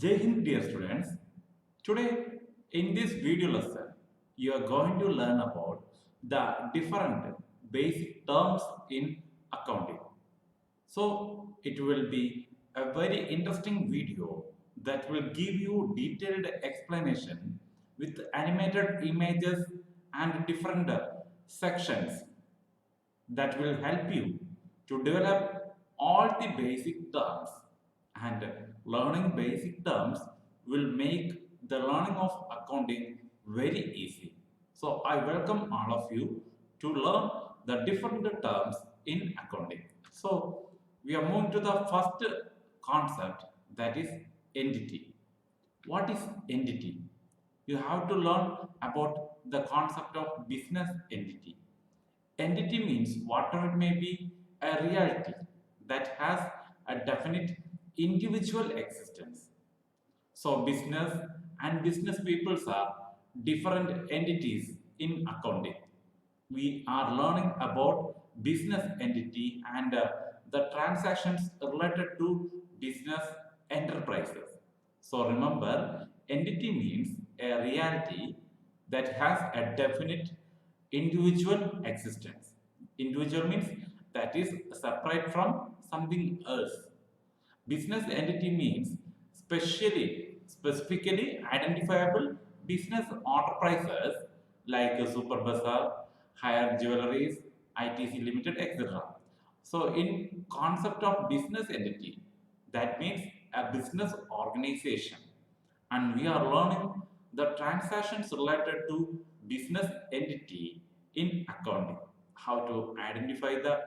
Jai Hind, dear students. Today, in this video lesson, you are going to learn about the different basic terms in accounting. So, it will be a very interesting video that will give you detailed explanation with animated images and different sections that will help you to develop all the basic terms, and learning basic terms will make the learning of accounting very easy. So I welcome all of you to learn the different terms in accounting. So we are moving to the first concept, that is entity. What is entity? You have to learn about the concept of business entity. Entity means whatever it may be a reality that has a definite individual existence. So business and business peoples are different entities in accounting. We are learning about business entity and the transactions related to business enterprises. So remember, entity means a reality that has a definite individual existence. Individual means that is separate from something else. Business entity means specifically identifiable business enterprises like Super Bazaar, Hire Jewelries, ITC Limited, etc. So, in concept of business entity, that means a business organization, and we are learning the transactions related to business entity in accounting. How to identify the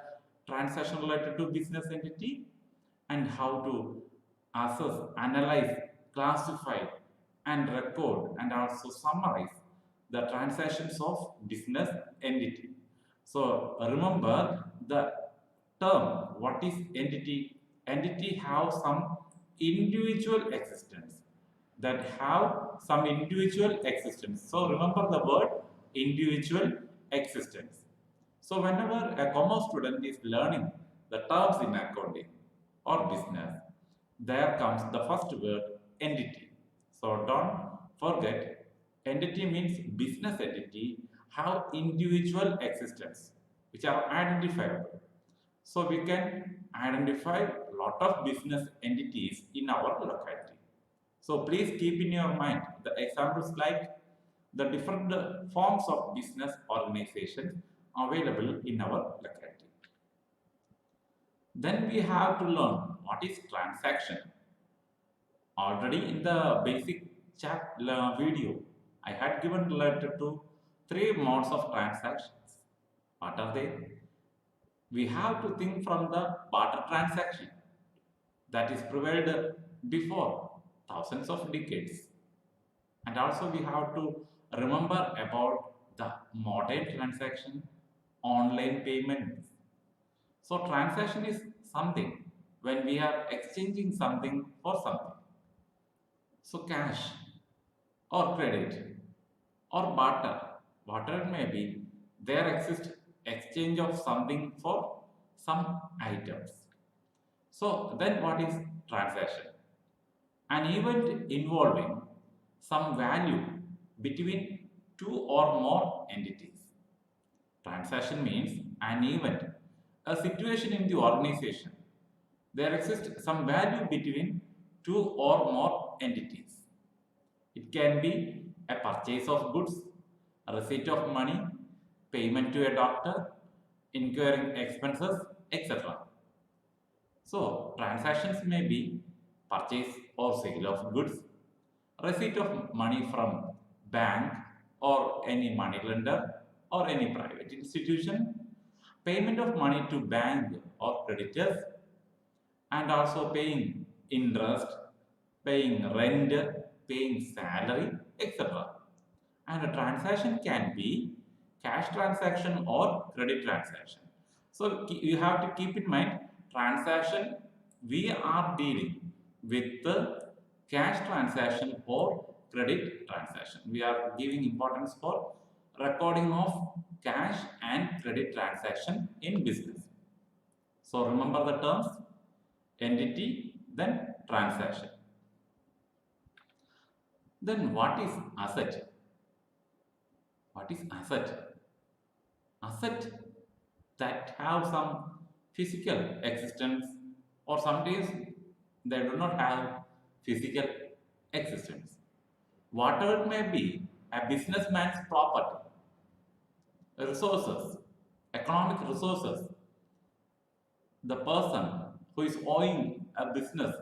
transaction related to business entity, and how to assess, analyze, classify, and record, and also summarize the transactions of business entity. So remember the term, what is entity? Entity have some individual existence, that have some individual existence. So remember the word individual existence. So whenever a commerce student is learning the terms in accounting or business, there comes the first word entity. So don't forget, entity means business entity have individual existence which are identifiable. So we can identify a lot of business entities in our locality. So please keep in your mind the examples like the different forms of business organizations available in our locality. Then we have to learn what is transaction. Already in the basic chat video, I had given related to three modes of transactions. What are they? We have to think from the barter transaction that is prevailed before thousands of decades. And also we have to remember about the modern transaction, online payments. So transaction is something when we are exchanging something for something. So cash or credit or barter, whatever it may be, there exists exchange of something for some items. So then what is transaction? An event involving some value between two or more entities. Transaction means an event, a situation in the organization. There exists some value between two or more entities. It can be a purchase of goods, a receipt of money, payment to a doctor, incurring expenses, etc. So, transactions may be purchase or sale of goods, receipt of money from bank or any money lender or any private institution, payment of money to bank or creditors, and also paying interest, paying rent, paying salary, etc. And a transaction can be cash transaction or credit transaction. So you have to keep in mind, transaction, we are dealing with the cash transaction or credit transaction. We are giving importance for recording of cash and credit transaction in business. So remember the terms, entity, then transaction. Then what is asset? What is asset? Asset that have some physical existence, or sometimes they do not have physical existence. Whatever it may be, a businessman's property, resources, economic resources, the person who is owing a business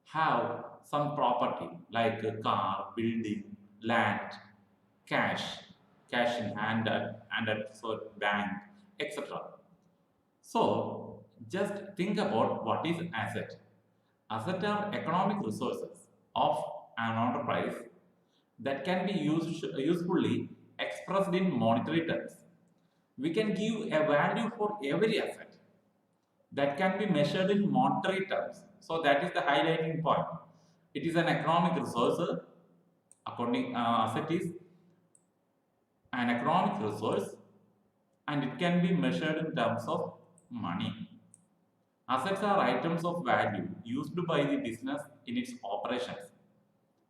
have some property like a car, building, land, cash, cash in hand, and at so bank, etc. So just think about what is asset. Asset are economic resources of an enterprise that can be usefully expressed in monetary terms. We can give a value for every asset that can be measured in monetary terms. So that is the highlighting point. It is an economic resource. According asset is an economic resource, and it can be measured in terms of money. Assets are items of value used by the business in its operations.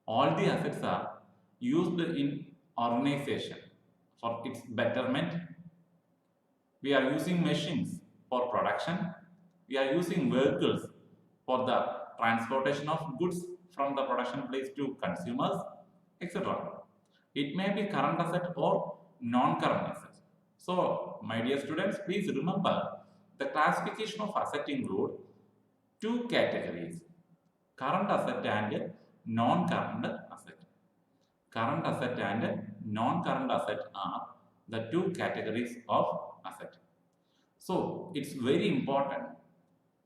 All the assets are used in organization for its betterment. We are using machines for production. We are using vehicles for the transportation of goods from the production place to consumers, etc. It may be current asset or non-current asset. So, my dear students, please remember the classification of asset include two categories: current asset and non-current asset. Current asset and non-current asset are the two categories of asset. So it's very important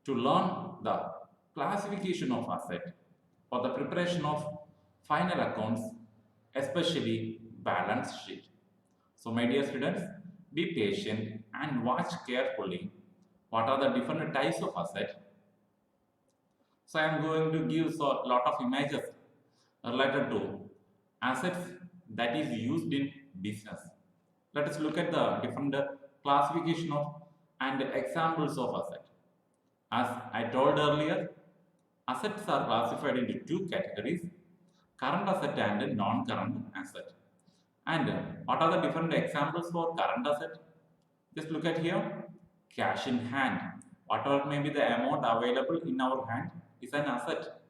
to learn the classification of asset for the preparation of final accounts, especially balance sheet. So my dear students, be patient and watch carefully what are the different types of asset. So I am going to give a lot of images related to assets that is used in business. Let us look at the different classification of and examples of asset. As I told earlier, assets are classified into two categories: current asset and non-current asset. And what are the different examples for current asset? Just look at here: cash in hand. Whatever may be the amount available in our hand is an asset.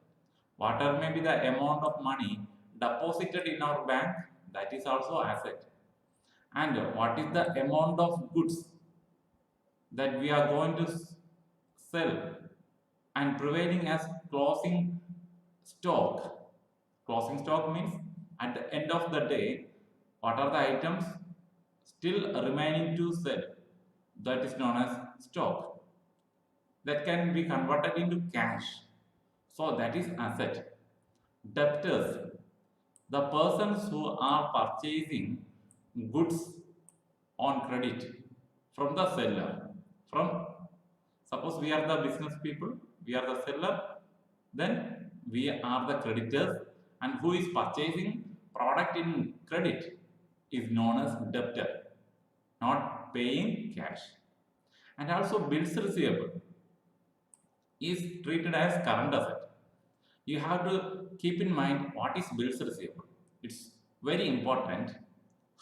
Whatever may be the amount of money deposited in our bank, that is also asset. And what is the amount of goods that we are going to sell and providing as closing stock. Closing stock means at the end of the day, what are the items still remaining to sell? That is known as stock. That can be converted into cash. So that is asset. Debtors, the persons who are purchasing goods on credit from the seller. From suppose we are the business people, we are the seller, then we are the creditors, and who is purchasing product in credit is known as debtor, not paying cash. And also bills receivable is treated as current asset. You have to keep in mind what is bills receivable. It's very important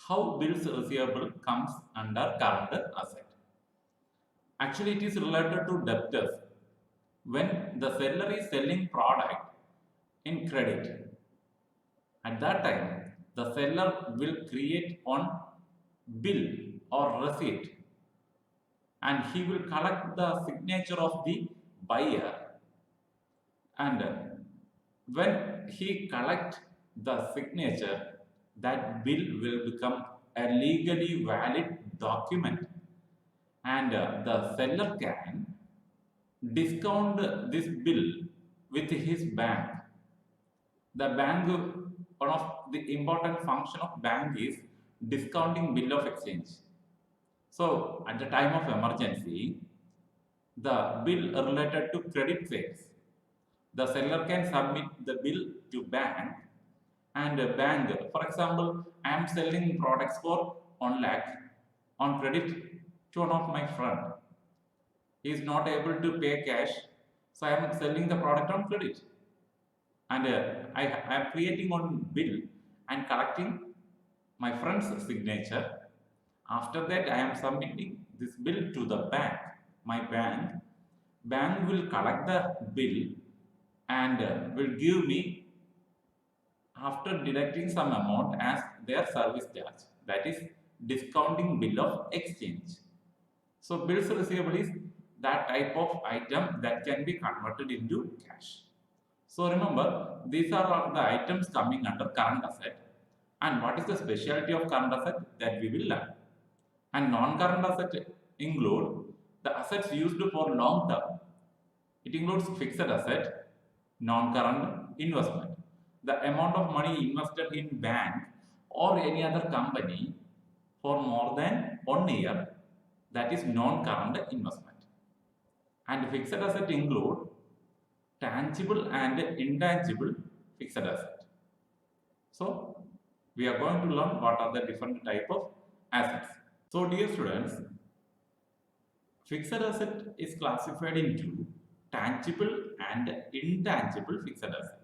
how bills receivable comes under current asset. Actually, it is related to debtors. When the seller is selling product in credit, at that time the seller will create on bill or receipt, and he will collect the signature of the buyer. And when he collect the signature, that bill will become a legally valid document, and the seller can discount this bill with his bank. The bank, one of the important function of bank is discounting bill of exchange. So at the time of emergency, the bill related to credit sales, the seller can submit the bill to bank, and bank, for example, I am selling products for 1 lakh on credit to one of my friend. He is not able to pay cash, so I am selling the product on credit, and I am creating on bill and collecting my friend's signature. After that, I am submitting this bill to the bank. My bank will collect the bill and will give me after deducting some amount as their service charge. That is discounting bill of exchange. So bills receivable is that type of item that can be converted into cash. So remember, these are all the items coming under current asset. And what is the specialty of current asset that we will learn. And non-current asset include the assets used for long term. It includes fixed asset, non-current investment. The amount of money invested in bank or any other company for more than 1 year, that is non-current investment. And fixed asset include tangible and intangible fixed asset. So we are going to learn what are the different type of assets. So dear students, fixed asset is classified into tangible and intangible fixed asset.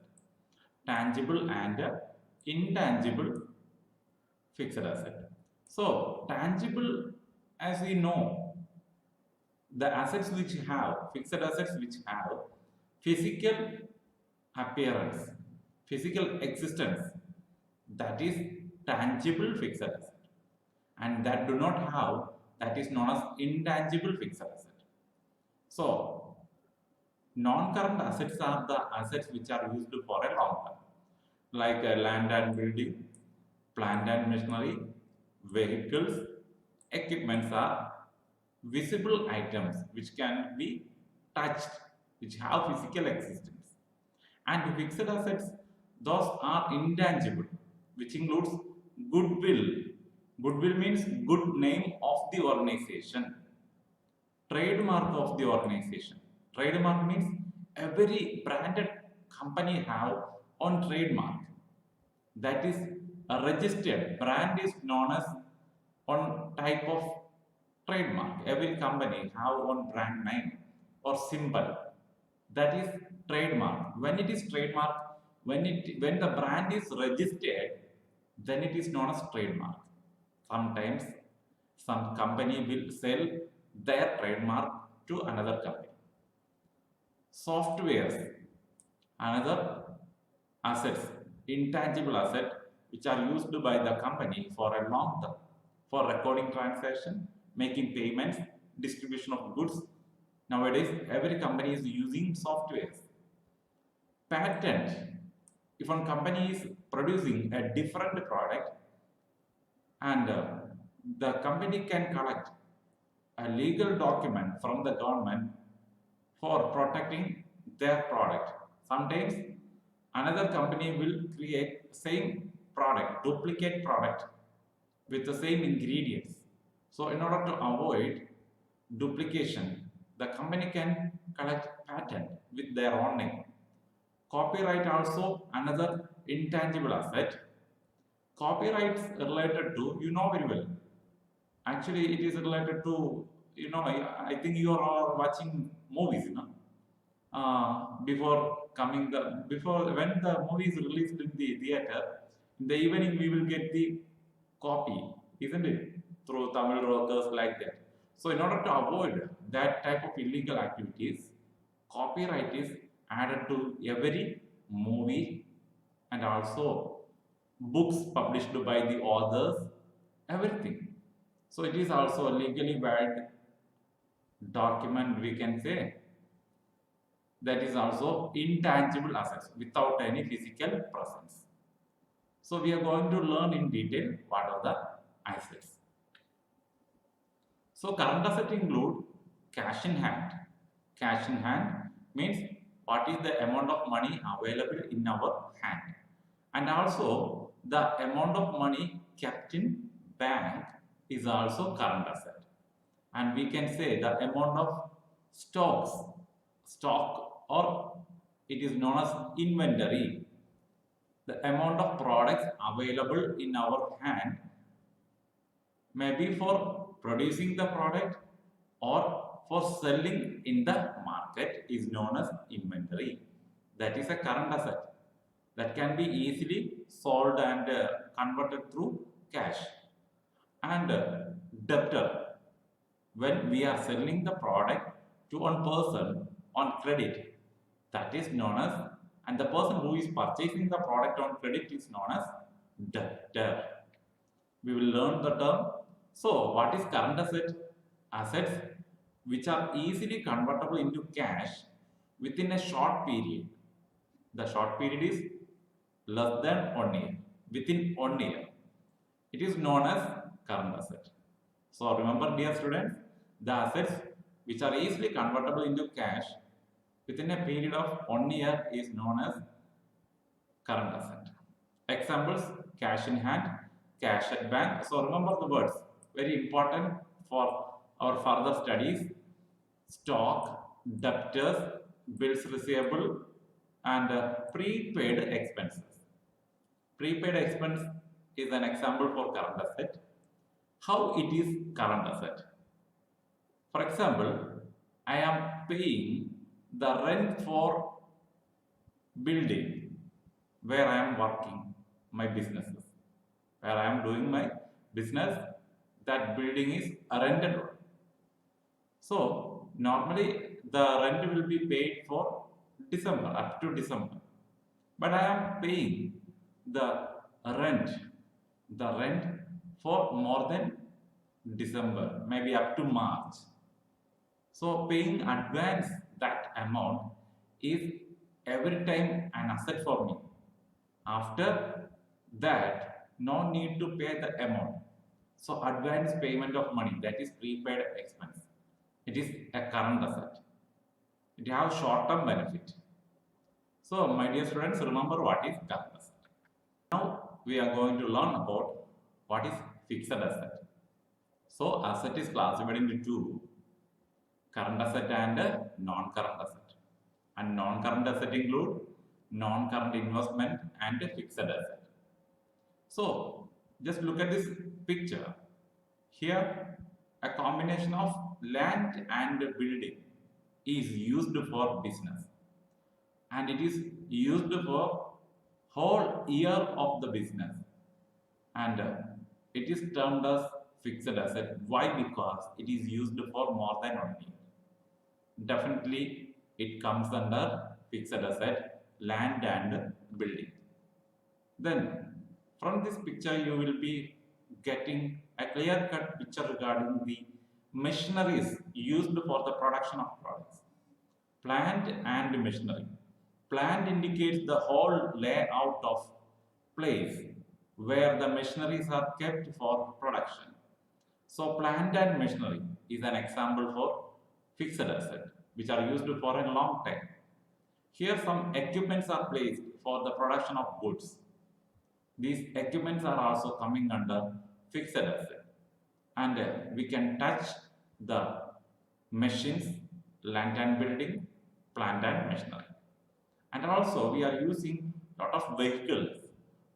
Tangible and intangible fixed asset. So tangible, as we know, the assets which have fixed assets which have physical appearance, physical existence, that is tangible fixed asset, and that do not have, that is known as intangible fixed asset. So non-current assets are the assets which are used for a long term, like land and building, plant and machinery, vehicles, equipments are visible items which can be touched, which have physical existence. And fixed assets, those are intangible, which includes goodwill. Goodwill means good name of the organization. Trademark of the organization. Trademark means every branded company have on trademark. That is a registered brand is known as on type of trademark. Every company have one brand name or symbol. That is trademark. When it is trademark, when the brand is registered, then it is known as trademark. Sometimes some company will sell their trademark to another company. Softwares, another assets, intangible asset which are used by the company for a long term, for recording transaction, making payments, distribution of goods. Nowadays, every company is using softwares. Patent, if one company is producing a different product and the company can collect a legal document from the government for protecting their product. Sometimes another company will create same product, duplicate product with the same ingredients. So in order to avoid duplication, the company can collect patent with their own name. Copyright also another intangible asset. Copyrights related to, you know very well. Actually, it is related to, you know, I think you are all watching movies, you know. Before when the movie is released in the theater, in the evening we will get the copy, isn't it? Through Tamil rockers like that. So in order to avoid that type of illegal activities, copyright is added to every movie and also books published by the authors, everything. So it is also a legally valid document, we can say, that is also intangible assets without any physical presence. So we are going to learn in detail what are the assets. So current asset include cash in hand. Cash in hand means what is the amount of money available in our hand, and also the amount of money kept in bank is also current asset. And we can say the amount of stock, or it is known as inventory, the amount of products available in our hand, maybe for producing the product or for selling in the market, is known as inventory. That is a current asset. that can be easily sold and converted through cash. And debtor, when we are selling the product to one person on credit, that is known as, and the person who is purchasing the product on credit is known as debtor. We will learn the term. So what is current asset? Assets which are easily convertible into cash within a short period. The short period is less than 1 year. Within 1 year, it is known as current asset. So remember, dear students, the assets which are easily convertible into cash within a period of 1 year is known as current asset. Examples: cash in hand, cash at bank. So remember the words, very important for our further studies: stock, debtors, bills receivable, and prepaid expenses. Prepaid expense is an example for current asset. How it is current asset? For example, I am paying the rent for building where I am working my businesses, where I am doing my business. That building is a rented one. So normally the rent will be paid for December, up to December. But I am paying the rent, the rent for more than December, maybe up to March. So paying advance that amount is every time an asset for me. After that, no need to pay the amount. So advance payment of money, that is prepaid expense. It is a current asset. It has short-term benefit. So my dear students, remember what is current asset. Now we are going to learn about what is fixed asset. So asset is classified into two: current asset and non-current asset. And non-current asset include non-current investment and fixed asset. So just look at this picture. Here a combination of land and building is used for business, and it is used for whole year of the business, and it is termed as fixed asset. Why? Because it is used for more than 1 year. Definitely it comes under fixed asset, land and building. Then from this picture you will be getting a clear cut picture regarding the machineries used for the production of products. Plant and machinery. Plant indicates the whole layout of place where the machineries are kept for production. So plant and machinery is an example for fixed asset which are used for a long time. Here some equipments are placed for the production of goods. These equipments are also coming under fixed asset, and we can touch the machines, land and building, plant and machinery. And also we are using lot of vehicles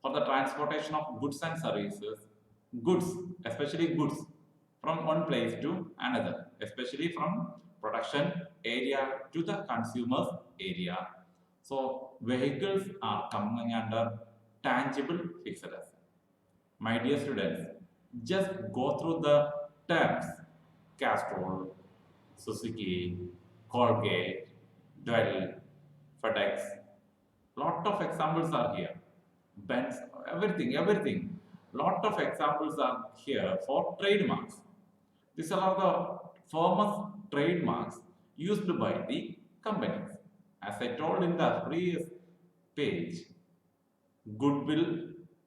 for the transportation of goods and services. Goods, especially goods from one place to another, especially from production area to the consumer's area. So vehicles are coming under tangible fixed asset. My dear students, just go through the terms: Castrol, Suzuki, Colgate, Dell, FedEx. Lot of examples are here. Benz, everything. Lot of examples are here for trademarks. These are the famous trademarks used by the companies. As I told in the previous page, goodwill,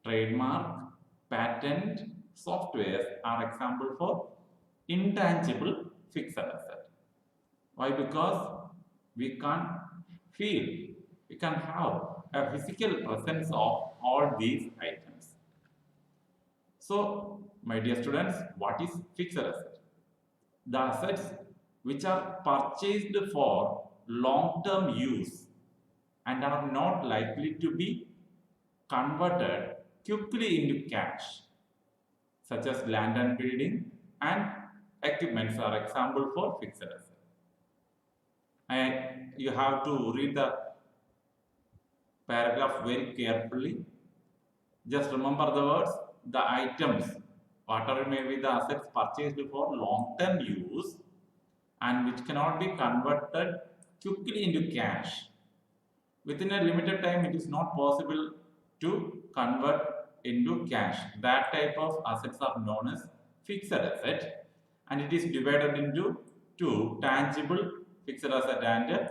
trademark, patent, softwares are example for intangible fixed asset. Why? Because we can't feel, we can have a physical presence of all these items. So, my dear students, what is fixed asset? The assets which are purchased for long-term use and are not likely to be converted quickly into cash, such as land and building and equipments are example for fixed asset. And you have to read the paragraph very carefully. Just remember the words, the items, whatever may be the assets purchased for long-term use and which cannot be converted quickly into cash. Within a limited time, it is not possible to convert into cash. That type of assets are known as fixed asset, and it is divided into two: tangible fixed asset and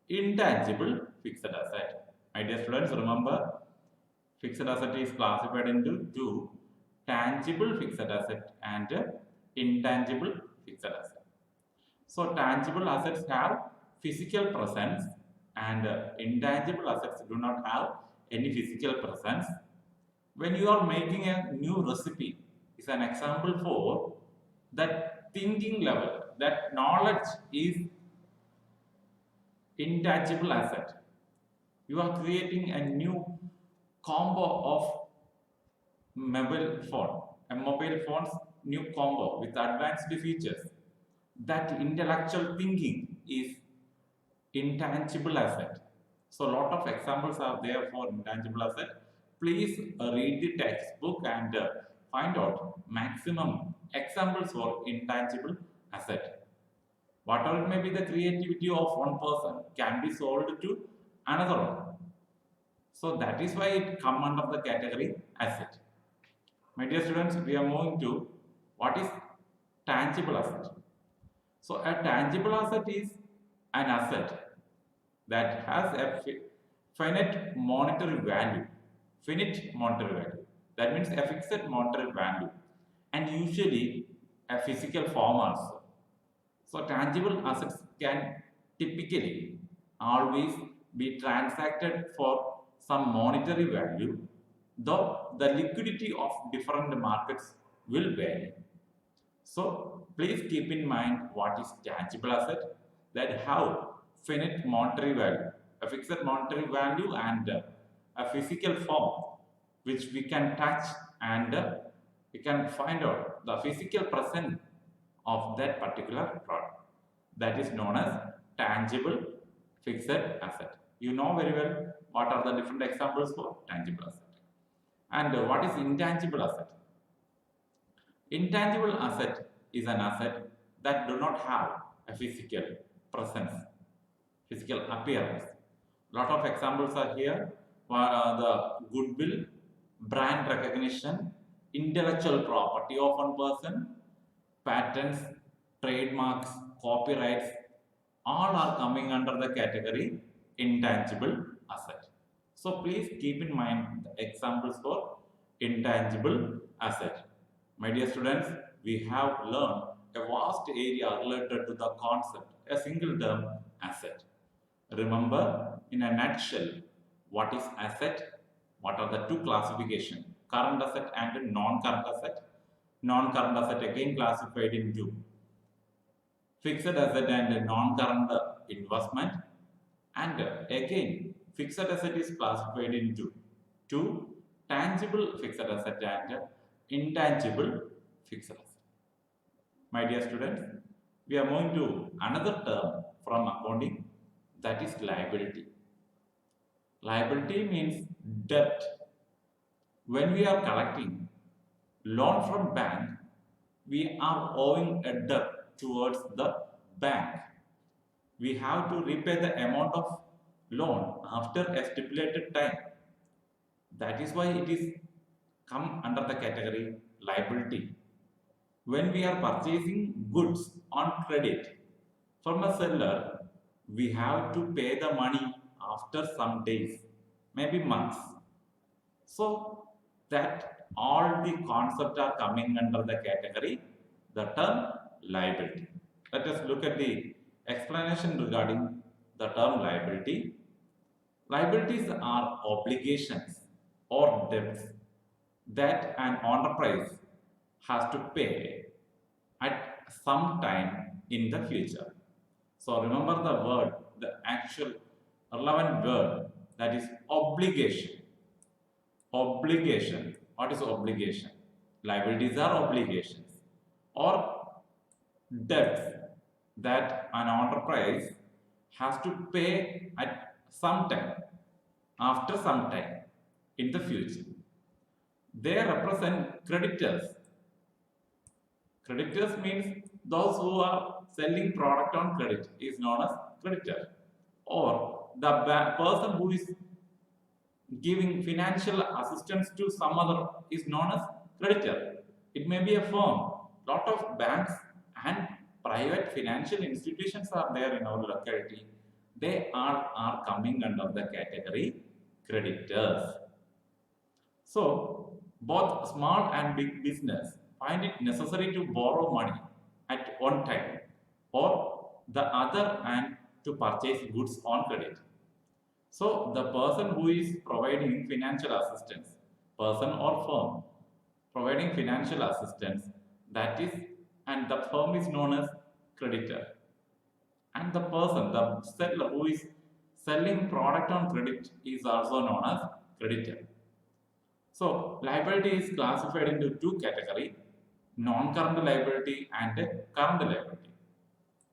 intangible fixed asset. My dear students, remember fixed asset is classified into two: tangible fixed asset and intangible fixed asset. So tangible assets have physical presence and intangible assets do not have any physical presence. When you are making a new recipe, is an example for that thinking level, that knowledge is intangible asset. You are creating a new combo of a mobile phone's new combo with advanced features. That intellectual thinking is intangible asset. So a lot of examples are there for intangible asset. Please read the textbook and find out maximum examples for intangible asset. Whatever it may be, the creativity of one person can be sold to another one. So that is why it come under the category asset. My dear students, we are moving to what is tangible asset. So a tangible asset is an asset that has a finite monetary value. Finite monetary value. That means a fixed monetary value and usually a physical form also. So tangible assets can typically always be transacted for some monetary value, though the liquidity of different markets will vary. So please keep in mind what is tangible asset, that how finite monetary value, a fixed monetary value and a physical form which we can touch and we can find out the physical presence of that particular product. That is known as tangible fixed asset. You know very well what are the different examples for tangible asset. And what is intangible asset? Intangible asset is an asset that do not have a physical presence, physical appearance. Lot of examples are here. The goodwill, brand recognition, intellectual property of one person, patents, trademarks, copyrights, all are coming under the category intangible asset. So please keep in mind the examples for intangible asset. My dear students, we have learned a vast area related to the concept, a single term asset. Remember, in a nutshell, what is asset? What are the two classifications? Current asset and non-current asset. Non-current asset again classified into fixed asset and non-current investment. And again, fixed asset is classified into two: tangible fixed asset and intangible fixed asset. My dear students, we are moving to another term from accounting, that is liability. Liability means debt. When we are collecting loan from bank, we are owing a debt towards the bank. We have to repay the amount of loan after a stipulated time. That is why it is come under the category liability. When we are purchasing goods on credit from a seller, we have to pay the money after some days, maybe months. So that all the concepts are coming under the category, the term liability. Let us look at the explanation regarding the term liability. Liabilities are obligations or debts that an enterprise has to pay at some time in the future. So remember the word, the actual relevant word, that is obligation. Obligation. What is obligation? Liabilities are obligations or debts that an enterprise has to pay at some time. after some time in the future. They represent creditors. Creditors means those who are selling product on credit is known as creditor, or the person who is giving financial assistance to some other is known as creditor. It may be a firm. Lot of banks and private financial institutions are there in our locality. They are coming under the category creditors. So, both small and big business find it necessary to borrow money at one time or the other and to purchase goods on credit. So, the person who is providing financial assistance, person or firm providing financial assistance, that is, and the firm is known as creditor. And the person, the seller who is selling product on credit is also known as creditor. So, liability is classified into two categories, non-current liability and current liability.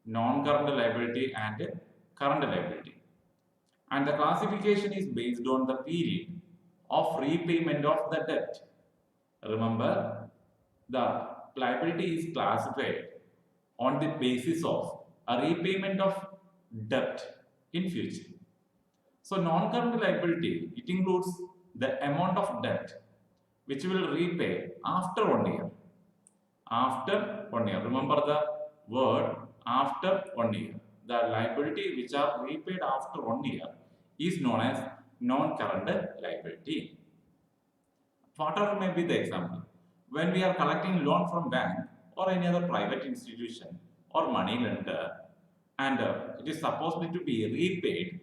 Non-current liability and current liability. And the classification is based on the period of repayment of the debt. Remember, the liability is classified on the basis of a repayment of debt in future. So non-current liability, it includes the amount of debt which will repay after 1 year. After 1 year. Remember the word after 1 year. The liability which are repaid after 1 year is known as non-current liability. Whatever may be the example. When we are collecting loan from bank or any other private institution or money lender, and it is supposed to be repaid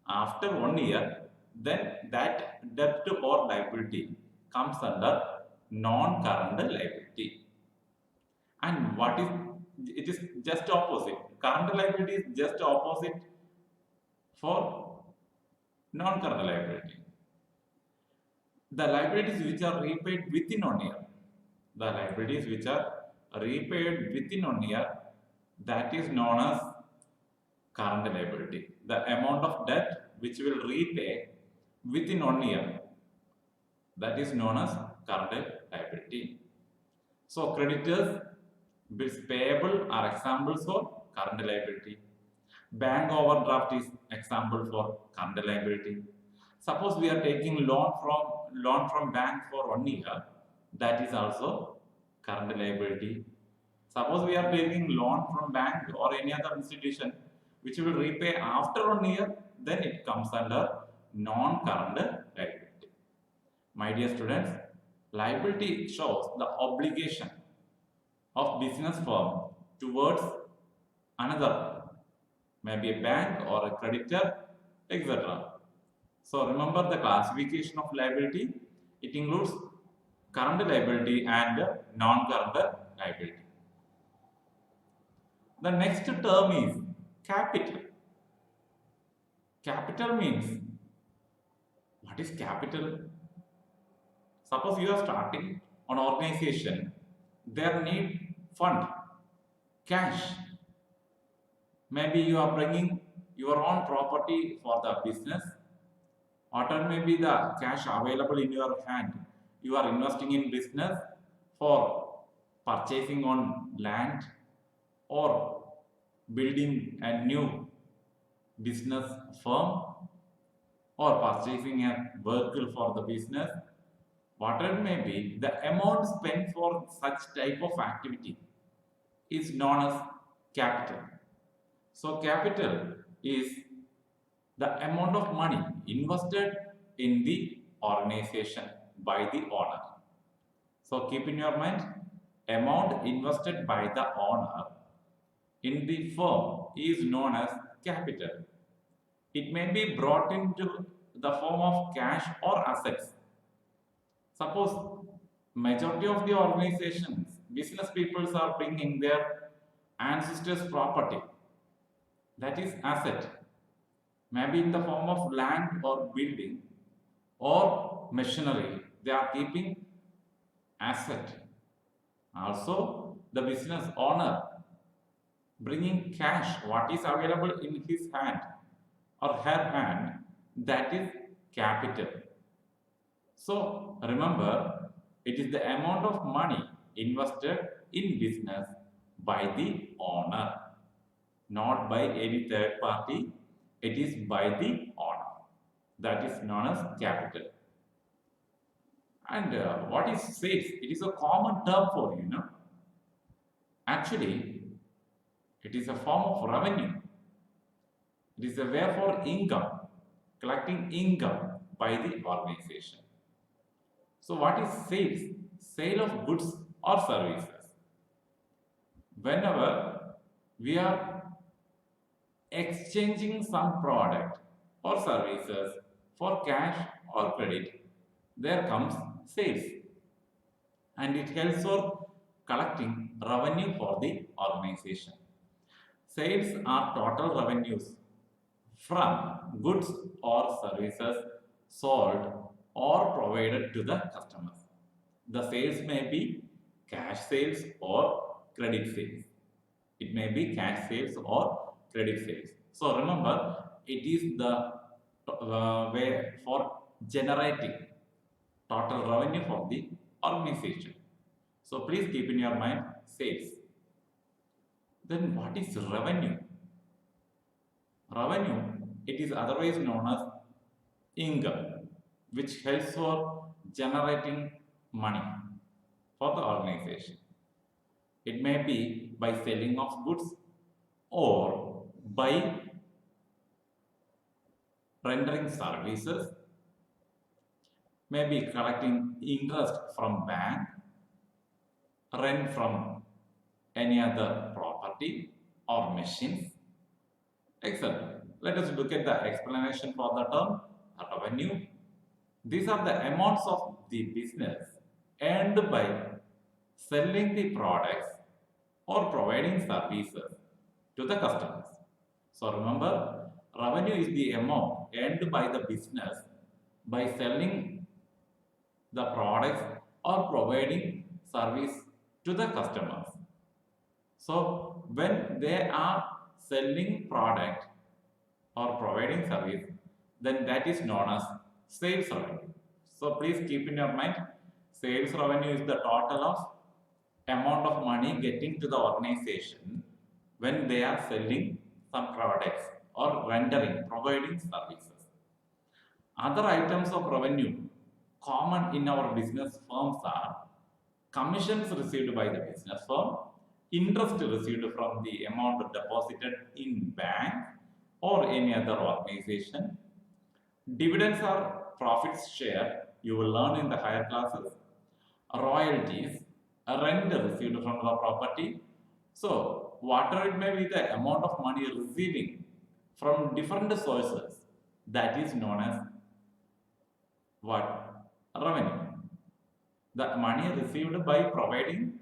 after 1 year, then that debt or liability comes under non-current liability. And what is it is just opposite. Current liability is just opposite for non-current liability. The liabilities which are repaid within 1 year, the liabilities which are repaid within 1 year, that is known as current liability. The amount of debt which will repay within 1 year, that is known as current liability. So creditors, bills payable are examples for current liability. Bank overdraft is example for current liability. Suppose we are taking loan from bank for 1 year, that is also current liability. Suppose we are taking loan from bank or any other institution which will repay after 1 year, then it comes under non-current liability. My dear students, liability shows the obligation of business firm towards another, maybe a bank or a creditor, etc. So remember the classification of liability. It includes current liability and non-current liability. The next term is capital. Capital means, what is capital? Suppose you are starting an organization, there need fund, cash. Maybe you are bringing your own property for the business, or maybe the cash available in your hand. You are investing in business for purchasing on land or building a new business firm or purchasing a vehicle for the business. Whatever may be, the amount spent for such type of activity is known as capital. So capital is the amount of money invested in the organization by the owner. So keep in your mind, amount invested by the owner in the firm is known as capital. It may be brought into the form of cash or assets. Suppose majority of the organizations, business peoples are bringing their ancestors' property, that is asset, maybe in the form of land or building or machinery. They are keeping asset. Also, the business owner bringing cash, what is available in his hand or her hand, that is capital. So remember, it is the amount of money invested in business by the owner, not by any third party. It is by the owner. That is known as capital. And what is sales? It is a common term for you know. Actually, it is a form of revenue. It is a way for income, collecting income by the organization. So, what is sales? Sale of goods or services. Whenever we are exchanging some product or services for cash or credit, there comes sales, and it helps for collecting revenue for the organization. Sales are total revenues from goods or services sold or provided to the customers. The sales may be cash sales or credit sales. It may be cash sales or credit sales. So remember, it is the way for generating total revenue for the organization. So please keep in your mind sales. Then what is revenue? Revenue, it is otherwise known as income, which helps for generating money for the organization. It may be by selling of goods or by rendering services, maybe collecting interest from bank, rent from any other property or machines, etc. Let us look at the explanation for the term revenue. These are the amounts of the business earned by selling the products or providing services to the customers. So remember, revenue is the amount earned by the business by selling the products or providing service to the customers. So when they are selling product or providing service, then that is known as sales revenue. So please keep in your mind, sales revenue is the total of amount of money getting to the organization when they are selling some products or rendering, providing services. Other items of revenue common in our business firms are commissions received by the business firm, interest received from the amount deposited in bank or any other organization, dividends or profits share, you will learn in the higher classes, royalties, rent received from the property. So, whatever it may be the amount of money receiving from different sources, that is known as what? Revenue. The money received by providing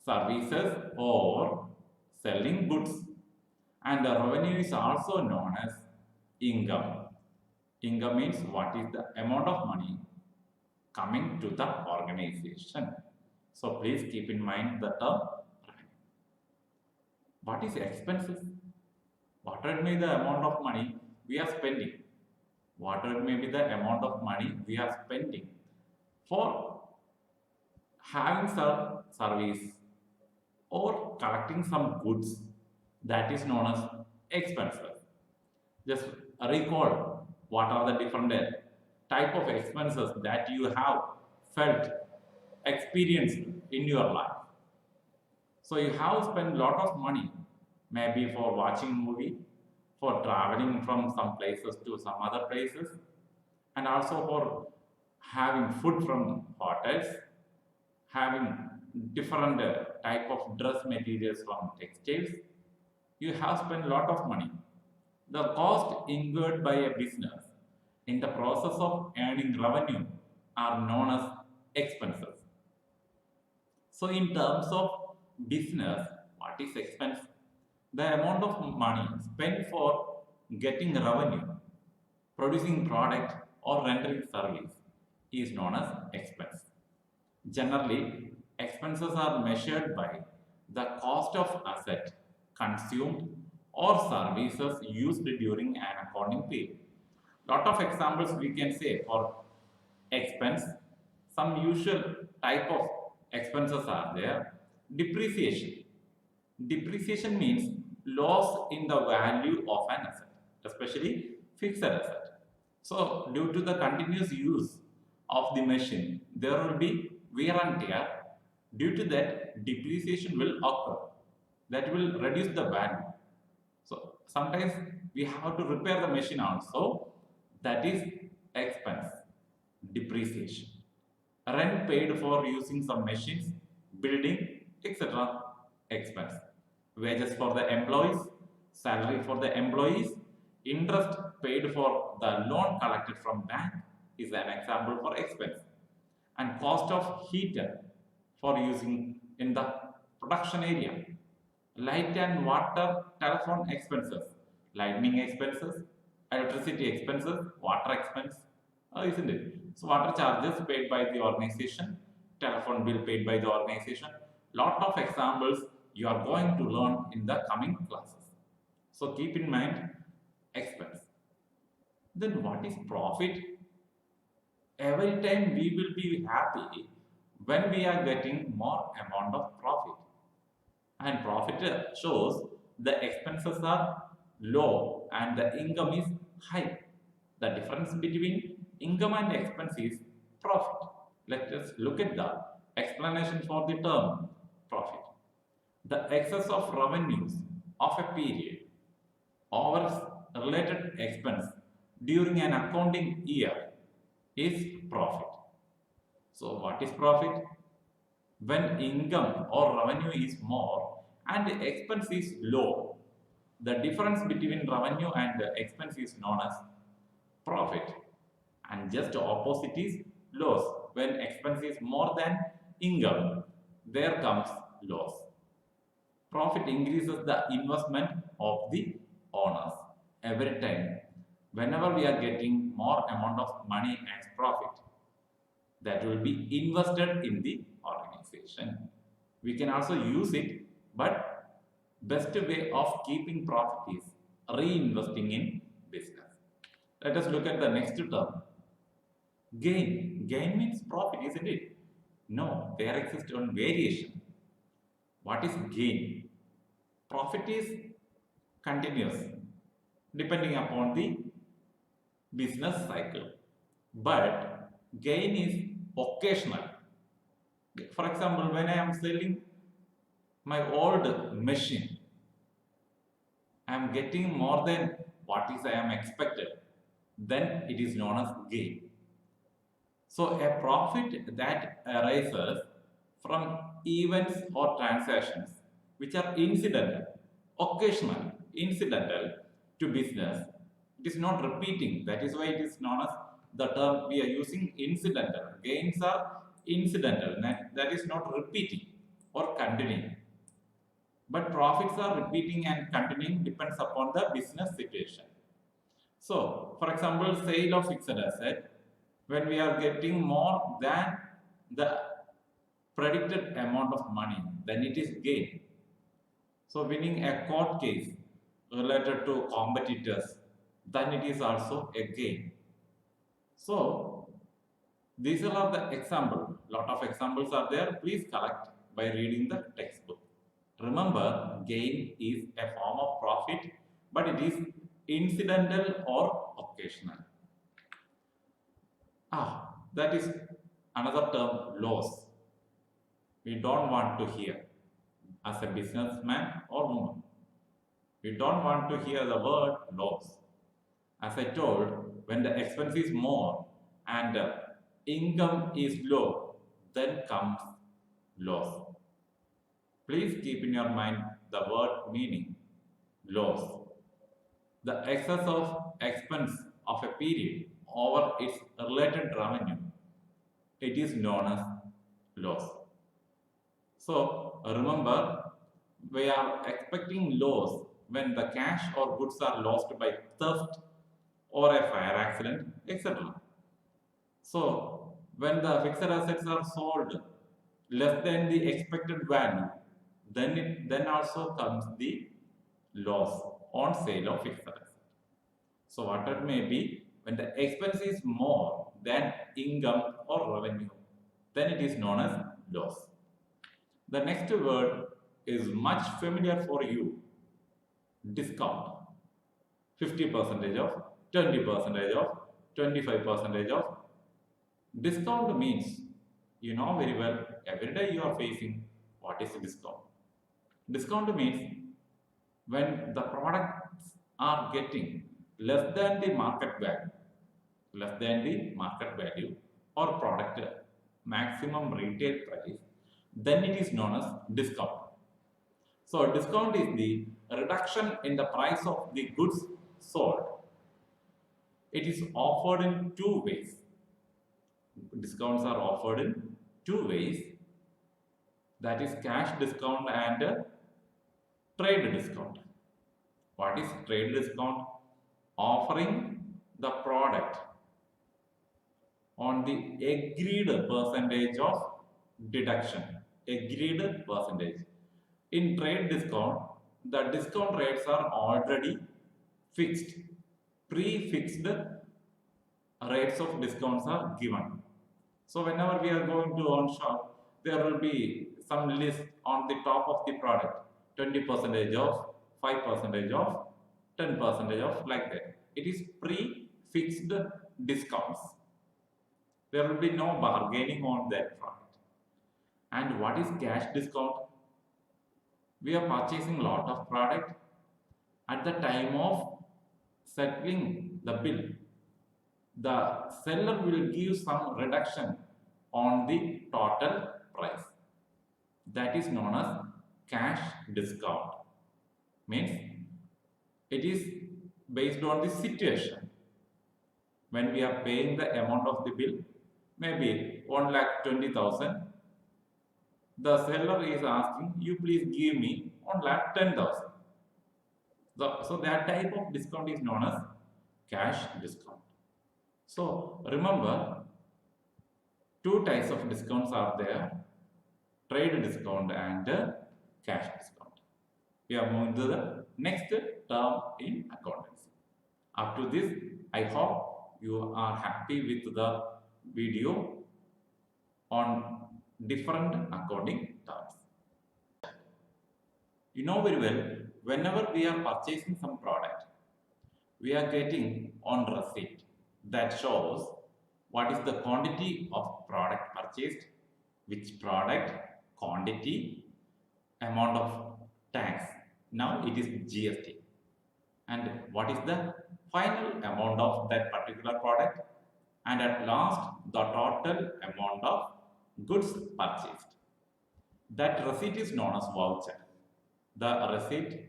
services or selling goods. And the revenue is also known as income. Income means what is the amount of money coming to the organization. So please keep in mind the term revenue. What is expenses? Whatever may be the amount of money we are spending. Whatever may be the amount of money we are spending for having some service or collecting some goods, that is known as expenses. Just recall what are the different type of expenses that you have felt, experienced in your life. So you have spent lot of money, maybe for watching movie, for traveling from some places to some other places, and also for having food from hotels, having different type of dress materials from textiles. You have spent lot of money. The cost incurred by a business in the process of earning revenue are known as expenses. So in terms of business, what is expense? The amount of money spent for getting revenue, producing product or rendering service is known as expense. Generally, expenses are measured by the cost of asset consumed or services used during an accounting period. Lot of examples we can say for expense. Some usual type of expenses are there. Depreciation. Depreciation means loss in the value of an asset, especially fixed asset. So due to the continuous use of the machine, there will be wear and tear. Due to that, depreciation will occur. That will reduce the value. So sometimes we have to repair the machine also. That is expense, depreciation. Rent paid for using some machines, building, etc. expense. Wages for the employees, salary for the employees, interest paid for the loan collected from bank is an example for expense. And cost of heater for using in the production area. Light and water telephone expenses, lightning expenses, electricity expenses, water expense, isn't it? So water charges paid by the organization, telephone bill paid by the organization. Lot of examples you are going to learn in the coming classes. So keep in mind expense. Then what is profit? Every time we will be happy when we are getting more amount of profit. And profit shows the expenses are low and the income is high. The difference between income and expense is profit. Let us look at the explanation for the term profit. The excess of revenues of a period over related expense during an accounting year is profit. So what is profit? When income or revenue is more and the expense is low, the difference between revenue and expense is known as profit. And just opposite is loss. When expense is more than income, there comes loss. Profit increases the investment of the owners every time. Whenever we are getting more amount of money as profit, that will be invested in the organization. We can also use it, but best way of keeping profit is reinvesting in business. Let us look at the next term. Gain. Gain means profit, isn't it? No, there exists one variation. What is gain? Profit is continuous, depending upon the business cycle. But gain is occasional. For example, when I am selling my old machine, I am getting more than what is I am expected, then it is known as gain. So a profit that arises from events or transactions which are incidental, occasional, incidental to business, it is not repeating. That is why it is known as the term we are using incidental. Gains are incidental, that is not repeating or continuing. But profits are repeating and continuing depends upon the business situation. So, for example, sale of fixed asset, when we are getting more than the predicted amount of money, then it is gain. So, winning a court case related to competitors, then it is also a gain. So, these are the examples. Lot of examples are there. Please collect by reading the textbook. Remember, gain is a form of profit, but it is incidental or occasional. That is another term, loss. We don't want to hear as a businessman or woman. We don't want to hear the word loss. As I told, when the expense is more and income is low, then comes loss. Please keep in your mind the word meaning, loss. The excess of expense of a period over its related revenue, it is known as loss. So remember, we are expecting loss when the cash or goods are lost by theft or a fire accident, etc. So when the fixed assets are sold less than the expected value, then also comes the loss on sale of fixed assets. So what it may be, when the expense is more than income or revenue, then it is known as loss. The next word is much familiar for you, discount. 50% off, 20% off, 25% off. Discount means, you know very well, every day you are facing what is discount. Discount means when the products are getting less than the market value or product maximum retail price, then it is known as discount. So discount is the reduction in the price of the goods sold. It is offered in two ways. Discounts are offered in two ways, that is cash discount and trade discount. What is trade discount? Offering the product on the agreed percentage of deduction. Agreed percentage. In trade discount, the discount rates are already fixed. Pre-fixed rates of discounts are given. So whenever we are going to on shop, there will be some list on the top of the product. 20% off, 5% off, 10% off, like that. It is pre-fixed discounts. There will be no bargaining on that product. And what is cash discount? We are purchasing a lot of product. At the time of settling the bill, the seller will give some reduction on the total price. That is known as cash discount. Means it is based on the situation. When we are paying the amount of the bill, maybe 1,20,000, the seller is asking, you please give me 1,10,000. So that type of discount is known as cash discount. So remember, two types of discounts are there, trade discount and cash discount. We are moving to the next term in accountancy. Up to this, I hope you are happy with the video on different accounting terms. You know very well, whenever we are purchasing some product, we are getting on receipt that shows what is the quantity of product purchased, which product, quantity, amount of tax. Now it is GST. And what is the final amount of that particular product? And at last, the total amount of goods purchased. That receipt is known as voucher. The receipt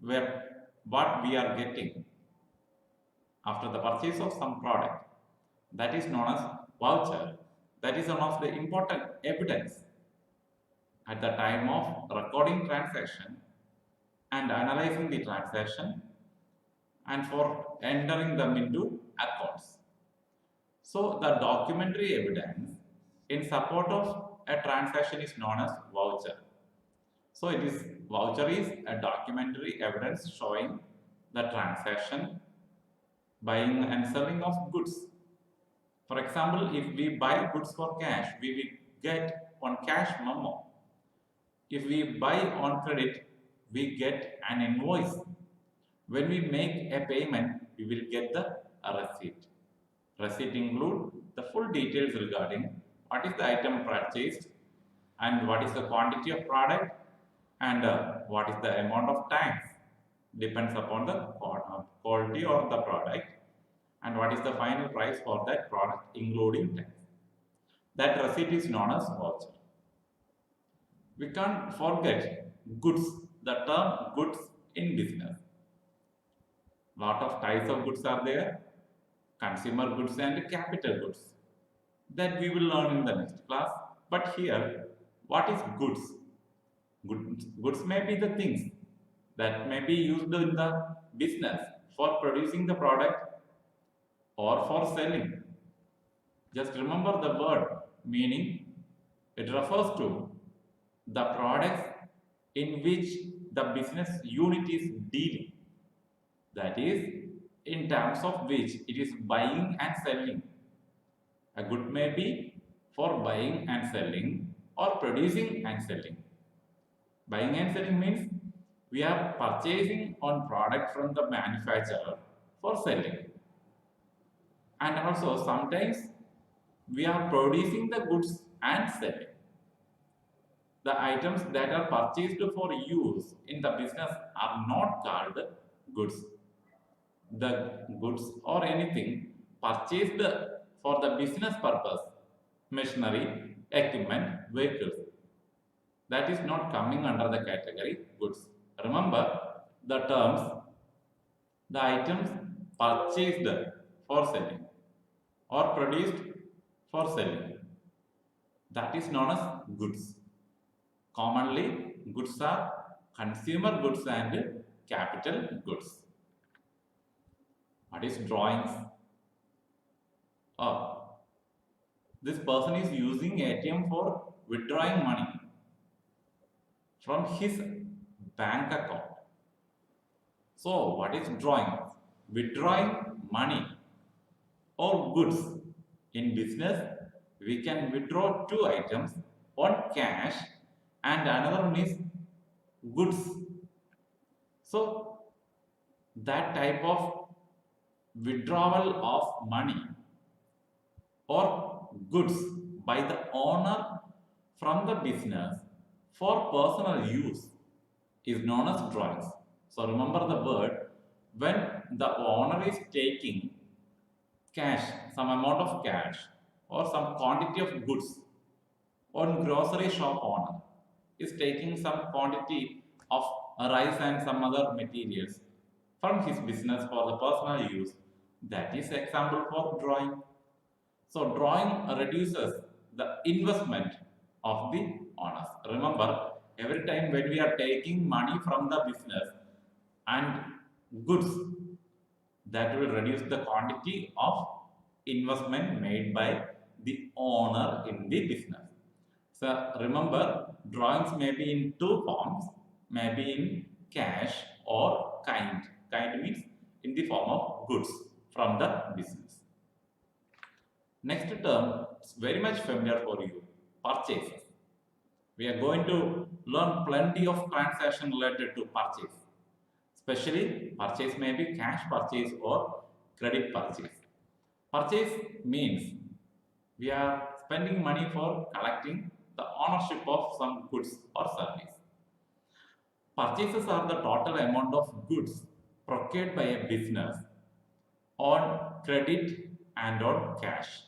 where what we are getting after the purchase of some product, that is known as voucher. That is one of the important evidence at the time of recording transaction and analyzing the transaction and for entering them into accounts. So the documentary evidence in support of a transaction is known as voucher. So voucher is a documentary evidence showing the transaction, buying and selling of goods. For example, if we buy goods for cash, we will get on cash memo. If we buy on credit, we get an invoice. When we make a payment, we will get the receipt. Receipt include the full details regarding what is the item purchased and what is the quantity of product and what is the amount of tax, depends upon the quality of the product, and what is the final price for that product including tax. That receipt is known as voucher. We can't forget goods, the term goods in business. Lot of types of goods are there, consumer goods and capital goods. That we will learn in the next class. But here, what is goods? Goods may be the things that may be used in the business for producing the product or for selling. Just remember the word meaning. It refers to the products in which the business unit is dealing. That is, in terms of which it is buying and selling. A good may be for buying and selling or producing and selling. Buying and selling means we are purchasing on product from the manufacturer for selling. And also sometimes we are producing the goods and selling. The items that are purchased for use in the business are not called goods. The goods or anything purchased for the business purpose, machinery, equipment, vehicles, that is not coming under the category goods. Remember the terms, the items purchased for selling or produced for selling, that is known as goods. Commonly, goods are consumer goods and capital goods. What is drawings? Oh, this person is using ATM for withdrawing money from his bank account. So, what is drawing? Withdrawing money or goods. In business, we can withdraw two items, one cash and another one is goods. So, that type of withdrawal of money or goods by the owner from the business for personal use is known as drawings. So remember the word, when the owner is taking cash, some amount of cash or some quantity of goods, on grocery shop owner is taking some quantity of rice and some other materials from his business for the personal use, that is example for drawing. So drawing reduces the investment of the owners. Remember, every time when we are taking money from the business and goods, that will reduce the quantity of investment made by the owner in the business. So remember, drawings may be in two forms, may be in cash or kind. Kind means in the form of goods from the business. Next term is very much familiar for you, purchases. We are going to learn plenty of transactions related to purchase. Especially purchase may be cash purchase or credit purchase. Purchase means we are spending money for collecting the ownership of some goods or service. Purchases are the total amount of goods procured by a business on credit and on cash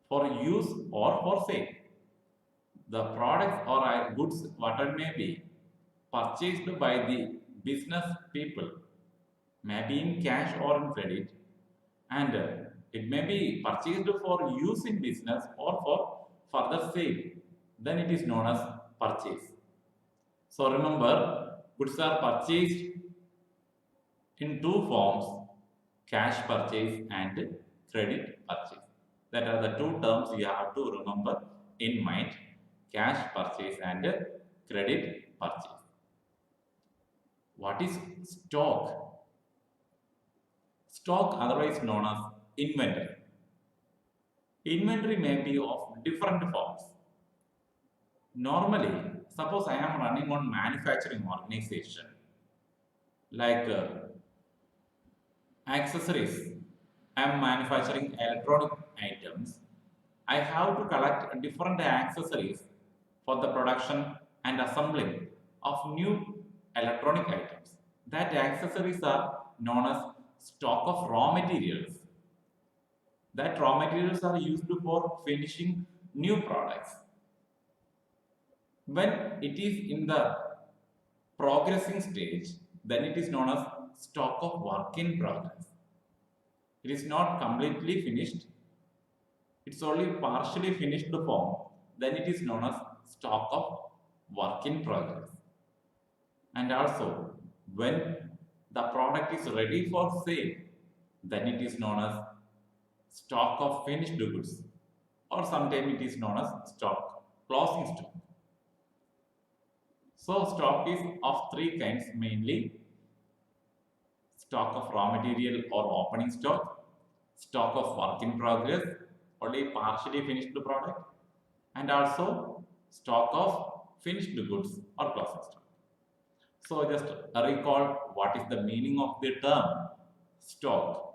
for use or for sale. The products or goods, whatever may be, purchased by the business people, may be in cash or in credit, and it may be purchased for use in business or for further sale, then it is known as purchase. So remember, goods are purchased in two forms, cash purchase and credit purchase. That are the two terms you have to remember in mind, cash purchase and credit purchase. What is stock? Stock, otherwise known as inventory. Inventory may be of different forms. Normally, suppose I am running one manufacturing organization like accessories. I am manufacturing electronic items. I have to collect different accessories for the production and assembling of new electronic items. That accessories are known as stock of raw materials. That raw materials are used for finishing new products. When it is in the progressing stage, then it is known as stock of work in progress. It is not completely finished, it's only partially finished form, then it is known as stock of work in progress. And also, when the product is ready for sale, then it is known as stock of finished goods, or sometimes it is known as stock, closing stock. So stock is of three kinds mainly: stock of raw material or opening stock of work in progress, only partially finished product, and also stock of finished goods or closing stock. So just recall what is the meaning of the term stock.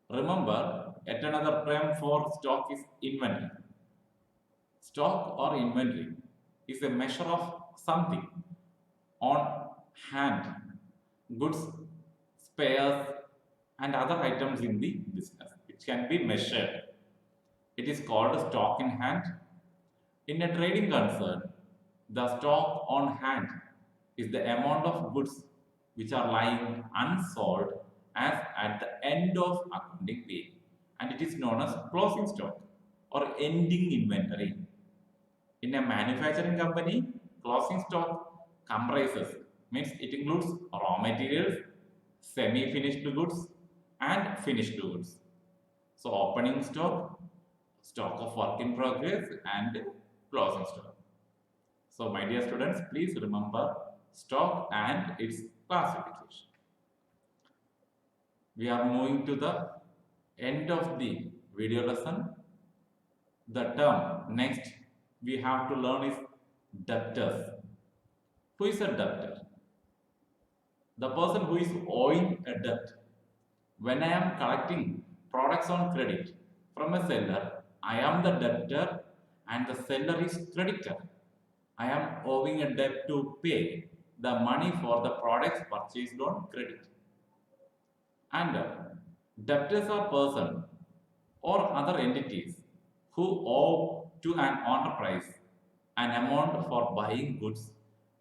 Remember, yet another term for stock is inventory. Stock or inventory is a measure of something on hand, goods, spares, and other items in the business. It can be measured. It is called stock in hand. In a trading concern, the stock on hand is the amount of goods which are lying unsold as at the end of accounting period, and it is known as closing stock or ending inventory. In a manufacturing company, closing stock comprises, means it includes raw materials, semi-finished goods, and finished goods. So opening stock, stock of work in progress, and closing stock. So my dear students, please remember stock and its classification. We are moving to the end of the video lesson. The term next we have to learn is debtors. Who is a debtor? The person who is owing a debt. When I am collecting products on credit from a seller, I am the debtor and the seller is creditor. I am owing a debt to pay the money for the products purchased on credit. And debtors are person or other entities who owe to an enterprise an amount for buying goods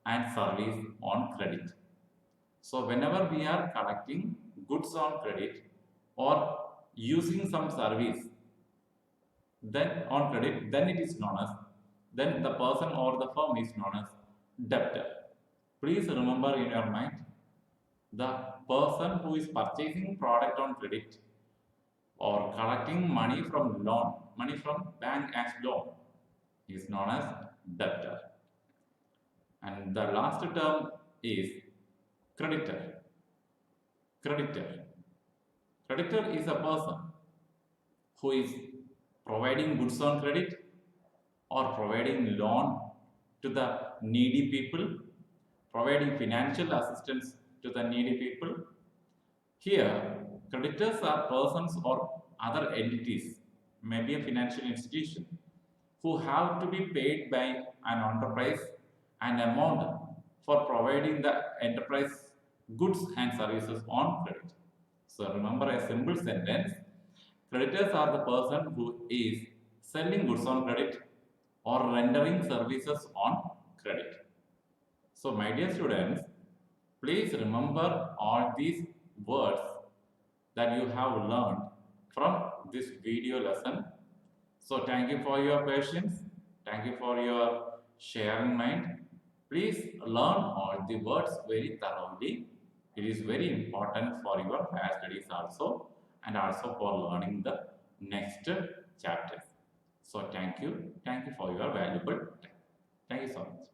and service on credit. So whenever we are collecting goods on credit or using some service then on credit, then it is known as, then the person or the firm is known as debtor. Please remember in your mind, the person who is purchasing product on credit or collecting money from bank as loan is known as debtor. And the last term is creditor. Creditor. Creditor is a person who is providing goods on credit or providing loan to the needy people, providing financial assistance to the needy people. Here, creditors are persons or other entities, maybe a financial institution, who have to be paid by an enterprise an amount for providing the enterprise goods and services on credit. So remember a simple sentence. Creditors are the person who is selling goods on credit or rendering services on credit. So my dear students, please remember all these words that you have learned from this video lesson. So thank you for your patience. Thank you for your sharing mind. Please learn all the words very thoroughly. It is very important for your higher studies also and also for learning the next chapters. So thank you. Thank you for your valuable time. Thank you so much.